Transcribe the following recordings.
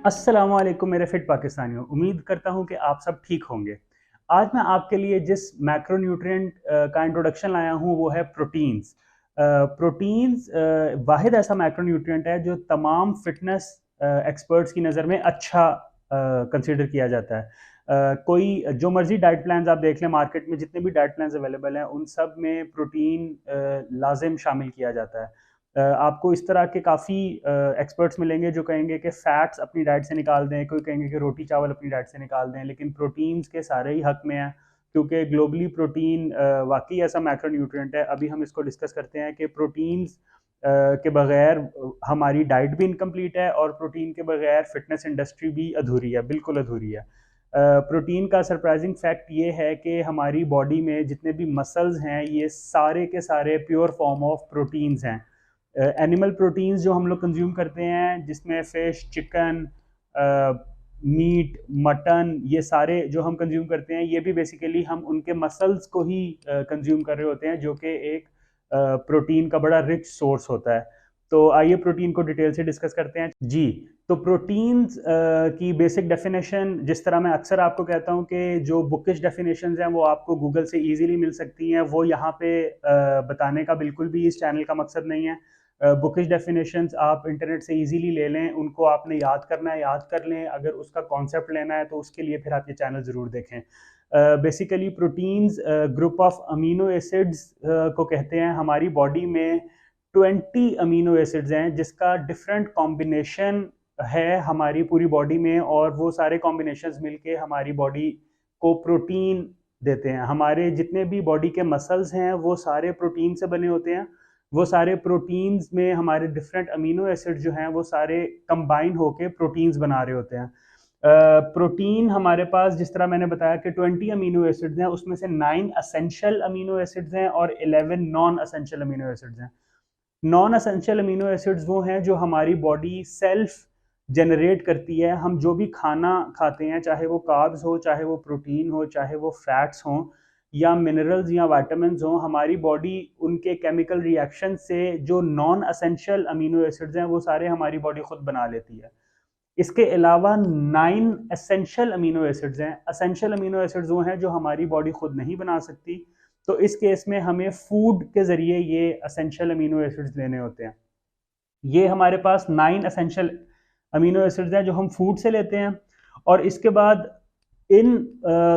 अस्सलामुअलैकुम मेरे फिट पाकिस्तानियों, उम्मीद करता हूँ कि आप सब ठीक होंगे। आज मैं आपके लिए जिस मैक्रोन्यूट्रिएंट का इंट्रोडक्शन लाया हूँ वो है प्रोटीन्स। प्रोटीन्स वाहिद ऐसा मैक्रोन्यूट्रिएंट है जो तमाम फिटनेस एक्सपर्ट्स की नज़र में अच्छा कंसिडर किया जाता है। कोई जो मर्जी डाइट प्लान्स आप देख लें, मार्केट में जितने भी डाइट प्लान्स अवेलेबल हैं उन सब में प्रोटीन लाजिम शामिल किया जाता है। आपको इस तरह के काफ़ी एक्सपर्ट्स मिलेंगे जो कहेंगे कि फ़ैट्स अपनी डाइट से निकाल दें, कोई कहेंगे कि रोटी चावल अपनी डाइट से निकाल दें, लेकिन प्रोटीन्स के सारे ही हक में हैं क्योंकि ग्लोबली प्रोटीन वाकई ऐसा मैक्रोन्यूट्रिएंट है। अभी हम इसको डिस्कस करते हैं कि प्रोटीन्स के बगैर हमारी डाइट भी इनकम्प्लीट है और प्रोटीन के बगैर फिटनेस इंडस्ट्री भी अधूरी है, बिल्कुल अधूरी है। प्रोटीन का सरप्राइजिंग फैक्ट ये है कि हमारी बॉडी में जितने भी मसल्स हैं ये सारे के सारे प्योर फॉर्म ऑफ प्रोटीन्स हैं। एनिमल प्रोटीन्स जो हम लोग कंज्यूम करते हैं जिसमें फ़िश, चिकन, मीट, मटन, ये सारे जो हम कंज्यूम करते हैं ये भी बेसिकली हम उनके मसल्स को ही कंज्यूम कर रहे होते हैं जो कि एक प्रोटीन का बड़ा रिच सोर्स होता है। तो आइए प्रोटीन को डिटेल से डिस्कस करते हैं जी। तो प्रोटीन्स की बेसिक डेफिनेशन जिस तरह मैं अक्सर आपको कहता हूँ कि जो बुकिश डेफिनेशंस हैं वो आपको गूगल से इजीली मिल सकती हैं, वो यहाँ पे बताने का बिल्कुल भी इस चैनल का मकसद नहीं है। बुकिश डेफिनेशंस आप इंटरनेट से इजीली ले लें, उनको आपने याद करना है याद कर लें, अगर उसका कॉन्सेप्ट लेना है तो उसके लिए फिर आप ये चैनल ज़रूर देखें। Basically proteins group of amino acids को कहते हैं। हमारी बॉडी में 20 अमीनो एसिड्स हैं जिसका डिफरेंट कॉम्बिनेशन है हमारी पूरी बॉडी में, और वो सारे कॉम्बिनेशंस मिलके हमारी बॉडी को प्रोटीन देते हैं। हमारे जितने भी बॉडी के मसल्स हैं वो सारे प्रोटीन से बने होते हैं। वो सारे प्रोटीन्स में हमारे डिफरेंट अमीनो एसिड जो हैं वो सारे कंबाइन होके प्रोटीन्स बना रहे होते हैं। प्रोटीन हमारे पास जिस तरह मैंने बताया कि 20 अमीनो एसिड्स हैं, उसमें से 9 असेंशियल अमीनो एसिड्स हैं और 11 नॉन असेंशियल अमीनो एसिड्स हैं। नॉन असेंशियल अमीनो एसिड्स वो हैं जो हमारी बॉडी सेल्फ जनरेट करती है। हम जो भी खाना खाते हैं, चाहे वो कार्ब्स हो, चाहे वो प्रोटीन हो, चाहे वो फैट्स हों या मिनरल्स या विटामिन्स हों, हमारी बॉडी उनके केमिकल रिएक्शन से जो नॉन असेंशियल अमीनो एसिड्स हैं वो सारे हमारी बॉडी खुद बना लेती है। इसके अलावा 9 एसेंशियल अमीनो एसिड्स हैं। एसेंशियल अमीनो एसिड्स वो हैं जो हमारी बॉडी खुद नहीं बना सकती, तो इस केस में हमें फूड के ज़रिए ये एसेंशियल अमीनो एसिड्स लेने होते हैं। ये हमारे पास 9 एसेंशियल अमीनो एसिड्स हैं जो हम फूड से लेते हैं। और इसके बाद इन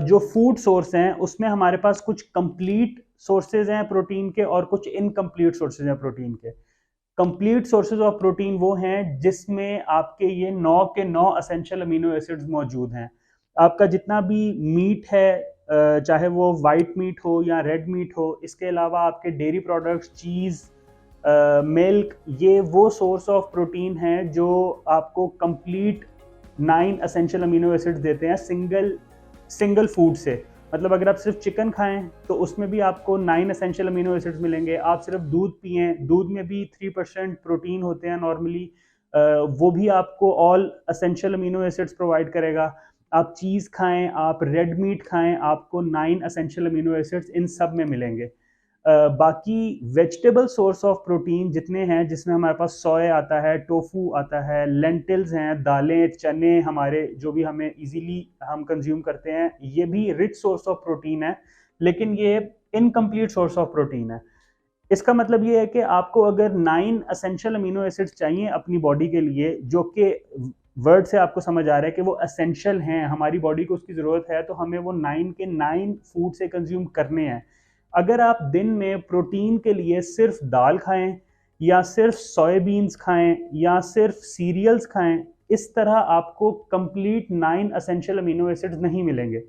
जो फूड सोर्स हैं उसमें हमारे पास कुछ कंप्लीट सोर्सेज हैं प्रोटीन के और कुछ इनकम्प्लीट सोर्सेज हैं प्रोटीन के। कंप्लीट सोर्सेज ऑफ प्रोटीन वो हैं जिसमें आपके ये 9 के 9 एसेंशियल अमीनो एसिड्स मौजूद हैं। आपका जितना भी मीट है, चाहे वो वाइट मीट हो या रेड मीट हो, इसके अलावा आपके डेयरी प्रोडक्ट्स, चीज़, मिल्क, ये वो सोर्स ऑफ प्रोटीन है जो आपको कंप्लीट 9 एसेंशियल अमीनो एसिड्स देते हैं सिंगल सिंगल फूड से। मतलब अगर आप सिर्फ चिकन खाएं तो उसमें भी आपको 9 एसेंशियल अमीनो एसिड्स मिलेंगे। आप सिर्फ दूध पिएं, दूध में भी 3% प्रोटीन होते हैं नॉर्मली, वो भी आपको all essential amino acids provide करेगा। आप चीज़ खाएं, आप रेड मीट खाएं, आपको 9 एसेंशियल अमीनो एसिड्स इन सब में मिलेंगे। बाकी वेजिटेबल सोर्स ऑफ प्रोटीन जितने हैं, जिसमें हमारे पास सोया आता है, टोफू आता है, लेंटिल्स हैं, दालें, चने, हमारे जो भी हमें इजीली हम कंज्यूम करते हैं, ये भी रिच सोर्स ऑफ प्रोटीन है, लेकिन ये इनकम्प्लीट सोर्स ऑफ प्रोटीन है। इसका मतलब ये है कि आपको अगर 9 एसेंशियल अमीनो एसिड्स चाहिए अपनी बॉडी के लिए, जो कि वर्ड से आपको समझ आ रहा है कि वो एसेंशियल हैं, हमारी बॉडी को उसकी ज़रूरत है, तो हमें वो 9 के 9 फूड से कंज्यूम करने हैं। अगर आप दिन में प्रोटीन के लिए सिर्फ दाल खाएं या सिर्फ सोयाबीन्स खाएं या सिर्फ सीरियल्स खाएं, इस तरह आपको कंप्लीट 9 एसेंशियल अमीनो एसिड्स नहीं मिलेंगे।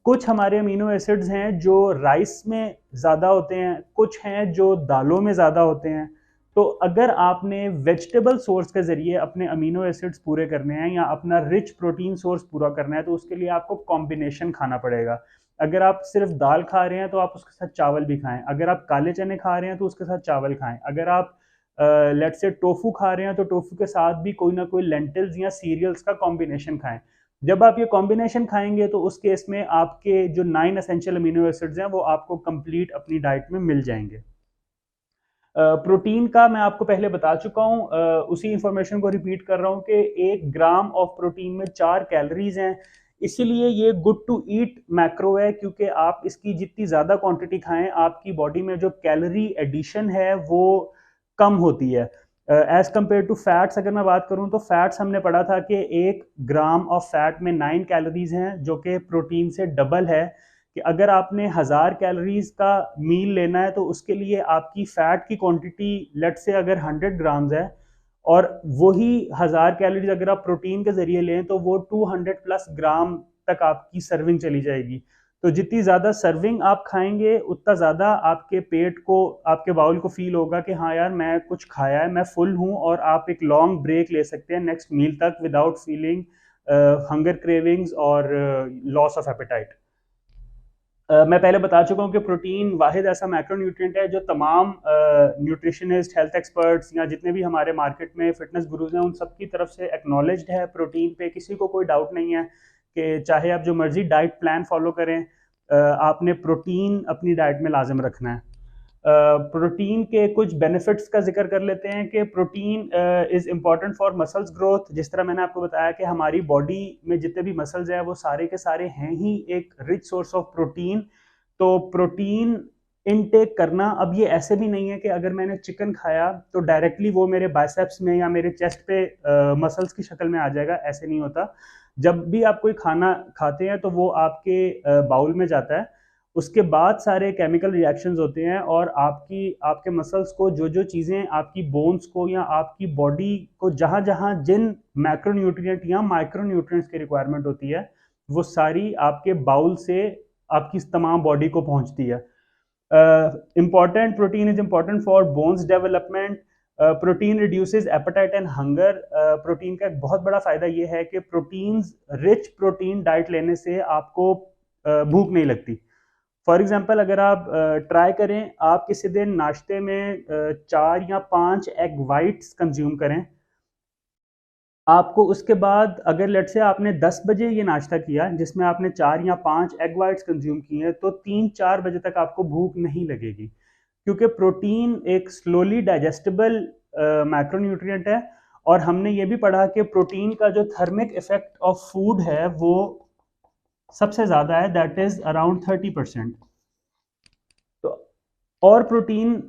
कुछ हमारे अमीनो एसिड्स हैं जो राइस में ज़्यादा होते हैं, कुछ हैं जो दालों में ज़्यादा होते हैं। तो अगर आपने वेजिटेबल सोर्स के ज़रिए अपने अमीनो एसिड्स पूरे करने हैं या अपना रिच प्रोटीन सोर्स पूरा करना है, तो उसके लिए आपको कॉम्बिनेशन खाना पड़ेगा। अगर आप सिर्फ दाल खा रहे हैं तो आप उसके साथ चावल भी खाएं, अगर आप काले चने खा रहे हैं तो उसके साथ चावल खाएं, अगर आप लेट्स से टोफू खा रहे हैं तो टोफू के साथ भी कोई ना कोई लेंटिल्स या सीरियल्स का कॉम्बिनेशन खाएं। जब आप ये कॉम्बिनेशन खाएंगे तो उस केस में आपके जो 9 एसेंशियल अमीनो एसिड्स हैं वो आपको कंप्लीट अपनी डाइट में मिल जाएंगे। प्रोटीन का मैं आपको पहले बता चुका हूँ, उसी इंफॉर्मेशन को रिपीट कर रहा हूँ कि 1 ग्राम ऑफ प्रोटीन में 4 कैलोरीज हैं। इसीलिए ये गुड टू ईट मैक्रो है, क्योंकि आप इसकी जितनी ज़्यादा क्वांटिटी खाएं आपकी बॉडी में जो कैलोरी एडिशन है वो कम होती है एज कम्पेयर टू फैट्स। अगर मैं बात करूं तो फैट्स हमने पढ़ा था कि 1 ग्राम ऑफ फैट में 9 कैलोरीज हैं, जो कि प्रोटीन से डबल है। कि अगर आपने 1000 कैलोरीज का मील लेना है तो उसके लिए आपकी फैट की क्वांटिटी लेट से अगर 100 ग्राम्स है, और वही 1000 कैलोरीज अगर आप प्रोटीन के जरिए लें तो वो 200+ ग्राम तक आपकी सर्विंग चली जाएगी। तो जितनी ज़्यादा सर्विंग आप खाएंगे उतना ज़्यादा आपके पेट को, आपके बाउल को फील होगा कि हाँ यार मैं कुछ खाया है, मैं फुल हूँ, और आप एक लॉन्ग ब्रेक ले सकते हैं नेक्स्ट मील तक विदाउट फीलिंग हंगर क्रेविंग्स और लॉस ऑफ एपेटाइट। मैं पहले बता चुका हूँ कि प्रोटीन वाहिद ऐसा मैक्रोन्यूट्रिएंट है जो तमाम न्यूट्रिशनिस्ट, हेल्थ एक्सपर्ट्स या जितने भी हमारे मार्केट में फिटनेस गुरुज हैं उन सब की तरफ से एक्नॉलेज्ड है। प्रोटीन पे किसी को कोई डाउट नहीं है कि चाहे आप जो मर्जी डाइट प्लान फॉलो करें, आपने प्रोटीन अपनी डाइट में लाजिम रखना है। प्रोटीन के कुछ बेनिफिट्स का जिक्र कर लेते हैं कि protein is important for muscles growth. जिस तरह मैंने आपको बताया कि हमारी बॉडी में जितने भी मसल्स हैं वो सारे के सारे हैं ही एक रिच सोर्स ऑफ प्रोटीन। तो प्रोटीन इनटेक करना, अब ये ऐसे भी नहीं है कि अगर मैंने चिकन खाया तो डायरेक्टली वो मेरे बाइसेप्स में या मेरे चेस्ट पे मसल्स की शक्ल में आ जाएगा, ऐसे नहीं होता। जब भी आप कोई खाना खाते हैं तो वो आपके बाउल में जाता है, उसके बाद सारे केमिकल रिएक्शंस होते हैं और आपके मसल्स को जो जो चीज़ें आपकी बोन्स को या आपकी बॉडी को जहाँ जहाँ जिन मैक्रोन्यूट्रिएंट या माइक्रोन्यूट्रिएंट्स की रिक्वायरमेंट होती है वो सारी आपके बाउल से आपकी तमाम बॉडी को पहुँचती है। Important, protein is important for bones development. Protein reduces appetite and hunger. Protein का एक बहुत बड़ा फ़ायदा ये है कि रिच प्रोटीन डाइट लेने से आपको भूख नहीं लगती। फॉर एग्जाम्पल अगर आप ट्राई करें, आप किसी दिन नाश्ते में 4 या 5 एग वाइट्स कंज्यूम करें, आपको उसके बाद अगर लेट से आपने 10 बजे ये नाश्ता किया जिसमें आपने 4 या 5 एग वाइट्स कंज्यूम किए हैं, तो 3-4 बजे तक आपको भूख नहीं लगेगी, क्योंकि प्रोटीन एक स्लोली डाइजेस्टेबल मैक्रोन्यूट्रिएंट है। और हमने ये भी पढ़ा कि प्रोटीन का जो थर्मिक इफेक्ट ऑफ फूड है वो सबसे ज़्यादा है, दैट इज़ अराउंड 30%। तो और प्रोटीन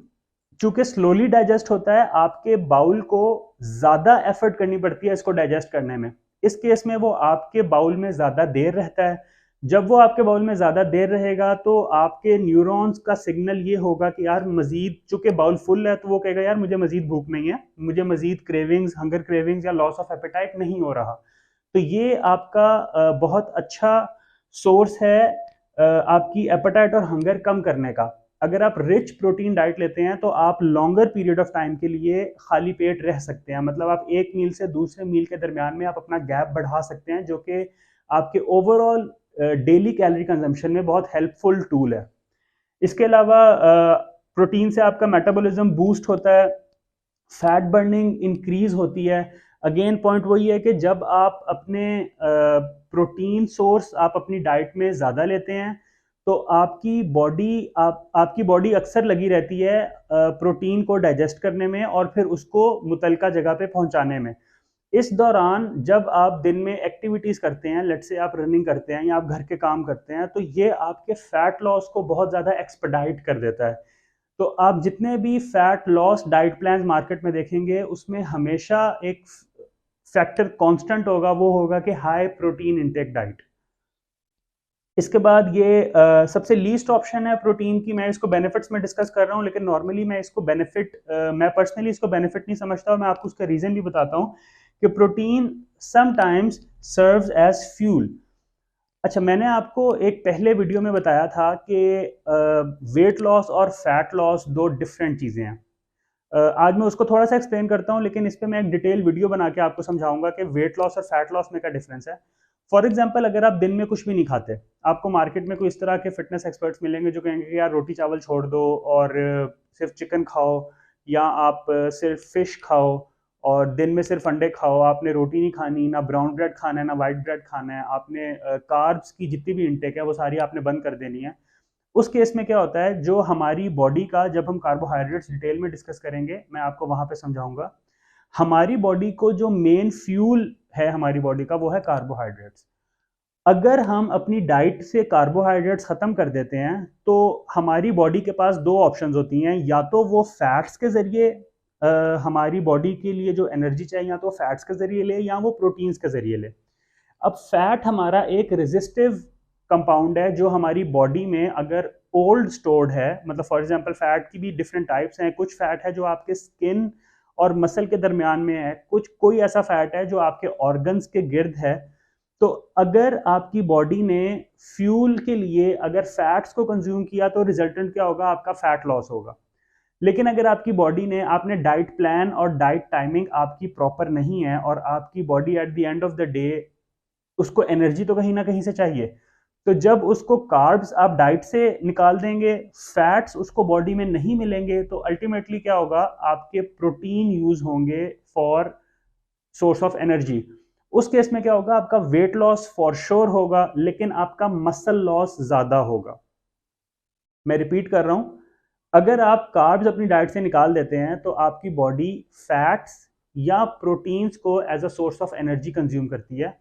चूंकि स्लोली डाइजेस्ट होता है, आपके बाउल को ज़्यादा एफर्ट करनी पड़ती है इसको डाइजेस्ट करने में। इस केस में वो आपके बाउल में ज़्यादा देर रहता है। जब वो आपके बाउल में ज़्यादा देर रहेगा तो आपके न्यूरॉन्स का सिग्नल ये होगा कि यार मज़ीद, चूंकि बाउल फुल है तो वो कहेगा यार मुझे मज़ीद भूख नहीं है, मुझे मज़ीद क्रेविंग्स, हंगर क्रेविंग्स या लॉस ऑफ एपेटाइट नहीं हो रहा। तो ये आपका बहुत अच्छा सोर्स है आपकी एपेटाइट और हंगर कम करने का। अगर आप रिच प्रोटीन डाइट लेते हैं तो आप लॉन्गर पीरियड ऑफ टाइम के लिए खाली पेट रह सकते हैं, मतलब आप एक मील से दूसरे मील के दरमियान में आप अपना गैप बढ़ा सकते हैं, जो कि आपके ओवरऑल डेली कैलोरी कंजम्पशन में बहुत हेल्पफुल टूल है। इसके अलावा प्रोटीन से आपका मेटाबॉलिज्म बूस्ट होता है, फैट बर्निंग इंक्रीज होती है। अगेन पॉइंट वही है कि जब आप अपने प्रोटीन सोर्स आप अपनी डाइट में ज़्यादा लेते हैं तो आपकी बॉडी अक्सर लगी रहती है प्रोटीन को डाइजेस्ट करने में और फिर उसको मुतलका जगह पे पहुंचाने में। इस दौरान जब आप दिन में एक्टिविटीज़ करते हैं, लेट से आप रनिंग करते हैं या आप घर के काम करते हैं, तो ये आपके फैट लॉस को बहुत ज़्यादा एक्सपेडाइट कर देता है। तो आप जितने भी fat loss diet plan market में देखेंगे उसमें हमेशा एक फैक्टर कांस्टेंट होगा, वो होगा कि हाई प्रोटीन इंटेक डाइट। इसके बाद ये सबसे लीस्ट ऑप्शन है प्रोटीन की। मैं इसको बेनिफिट्स में डिस्कस कर रहा हूँ, लेकिन नॉर्मली मैं इसको मैं पर्सनली इसको बेनिफिट नहीं समझता और मैं आपको उसका रीज़न भी बताता हूँ कि protein sometimes serves as fuel. अच्छा, मैंने आपको एक पहले वीडियो में बताया था कि वेट लॉस और फैट लॉस दो डिफरेंट चीज़ें हैं। आज मैं उसको थोड़ा सा एक्सप्लेन करता हूँ, लेकिन इस पर मैं एक डिटेल वीडियो बना के आपको समझाऊंगा कि वेट लॉस और फैट लॉस में क्या डिफरेंस है। फॉर एग्जाम्पल, अगर आप दिन में कुछ भी नहीं खाते, आपको मार्केट में कोई इस तरह के फिटनेस एक्सपर्ट्स मिलेंगे जो कहेंगे कि यार रोटी चावल छोड़ दो और सिर्फ चिकन खाओ, या आप सिर्फ फिश खाओ और दिन में सिर्फ अंडे खाओ, आपने रोटी नहीं खानी, ना ब्राउन ब्रेड खाना है ना वाइट ब्रेड खाना है, आपने कार्ब्स की जितनी भी इंटेक है वो सारी आपने बंद कर देनी है। उस केस में क्या होता है, जो हमारी बॉडी का, जब हम कार्बोहाइड्रेट्स डिटेल में डिस्कस करेंगे, मैं आपको वहां पे समझाऊंगा, हमारी बॉडी को जो मेन फ्यूल है हमारी बॉडी का वो है कार्बोहाइड्रेट्स। अगर हम अपनी डाइट से कार्बोहाइड्रेट्स खत्म कर देते हैं तो हमारी बॉडी के पास दो ऑप्शंस होती हैं, या तो वो फैट्स के जरिए हमारी बॉडी के लिए जो एनर्जी चाहिए या तो फैट्स के जरिए ले या वो प्रोटीन्स के जरिए ले। अब फैट हमारा एक रेजिस्टिव कंपाउंड है जो हमारी बॉडी में अगर ओल्ड स्टोर्ड है, मतलब फॉर एग्जांपल फैट की भी डिफरेंट टाइप्स हैं। कुछ फैट है जो आपके स्किन और मसल के दरमियान में है, कोई ऐसा फैट है जो आपके ऑर्गन्स के गिर्द है। तो अगर आपकी बॉडी ने फ्यूल के लिए अगर फैट्स को कंज्यूम किया तो रिजल्टेंट क्या होगा, आपका फैट लॉस होगा। लेकिन अगर आपकी बॉडी ने, आपने डाइट प्लान और डाइट टाइमिंग आपकी प्रॉपर नहीं है और आपकी body at the end of the day उसको एनर्जी तो कहीं ना कहीं से चाहिए, तो जब उसको कार्ब्स आप डाइट से निकाल देंगे, फैट्स उसको बॉडी में नहीं मिलेंगे, तो अल्टीमेटली क्या होगा, आपके प्रोटीन यूज होंगे फॉर सोर्स ऑफ एनर्जी। उस केस में क्या होगा, आपका वेट लॉस फॉर श्योर होगा लेकिन आपका मसल लॉस ज्यादा होगा। मैं रिपीट कर रहा हूं, अगर आप कार्ब्स अपनी डाइट से निकाल देते हैं तो आपकी बॉडी फैट्स या प्रोटीन्स को as a source of energy consume करती है।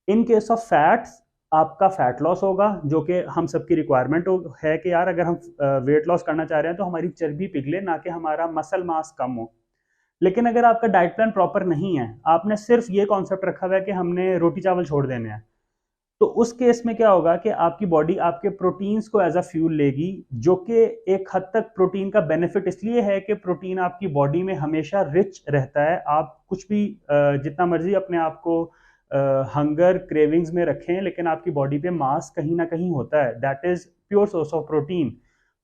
इन केस ऑफ फैट्स आपका फैट लॉस होगा, जो कि हम सबकी रिक्वायरमेंट है कि यार अगर हम वेट लॉस करना चाह रहे हैं तो हमारी चर्बी पिघले, ना कि हमारा मसल मास कम हो। लेकिन अगर आपका डाइट प्लान प्रॉपर नहीं है, आपने सिर्फ ये कॉन्सेप्ट रखा हुआ है कि हमने रोटी चावल छोड़ देने हैं, तो उस केस में क्या होगा कि आपकी बॉडी आपके प्रोटीन्स को एज अ फ्यूल लेगी, जो कि एक हद तक प्रोटीन का बेनिफिट इसलिए है कि प्रोटीन आपकी बॉडी में हमेशा रिच रहता है। आप कुछ भी जितना मर्जी अपने आप को हंगर क्रेविंग्स में रखें, लेकिन आपकी बॉडी पे मास कहीं ना कहीं होता है, that is pure source of protein.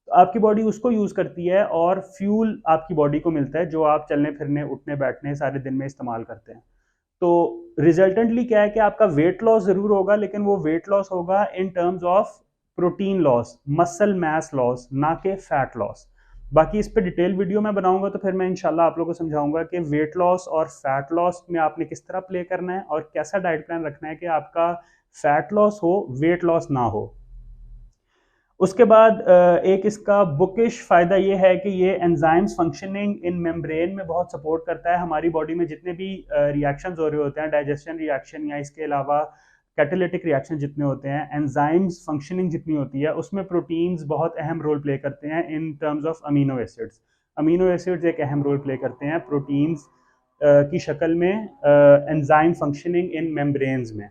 तो आपकी बॉडी उसको यूज करती है और फ्यूल आपकी बॉडी को मिलता है जो आप चलने फिरने उठने बैठने सारे दिन में इस्तेमाल करते हैं। तो रिजल्टेंटली क्या है कि आपका वेट लॉस जरूर होगा, लेकिन वो वेट लॉस होगा in terms of protein loss, muscle mass loss, ना कि फैट लॉस। बाकी इस पे डिटेल वीडियो मैं बनाऊंगा, तो फिर मैं इंशाल्लाह आप लोगों को समझाऊंगा कि वेट लॉस और फैट लॉस में आपने किस तरह प्ले करना है और कैसा डाइट प्लान रखना है कि आपका फैट लॉस हो, वेट लॉस ना हो। उसके बाद एक इसका बुकिश फ़ायदा ये है कि ये एंजाइम्स फंक्शनिंग इन मेम्ब्रेन में बहुत सपोर्ट करता है। हमारी बॉडी में जितने भी रिएक्शंस हो रहे होते हैं, डाइजेशन रिएक्शन या इसके अलावा कैटालिटिक रिएक्शन जितने होते हैं, एंजाइम्स फंक्शनिंग जितनी होती है, उसमें प्रोटीन्स बहुत अहम रोल प्ले करते हैं in terms of amino acids. Amino acids एक अहम रोल प्ले करते हैं प्रोटीन्स की शक्ल में एंजाइम फंक्शनिंग इन मेम्ब्रेन्स में।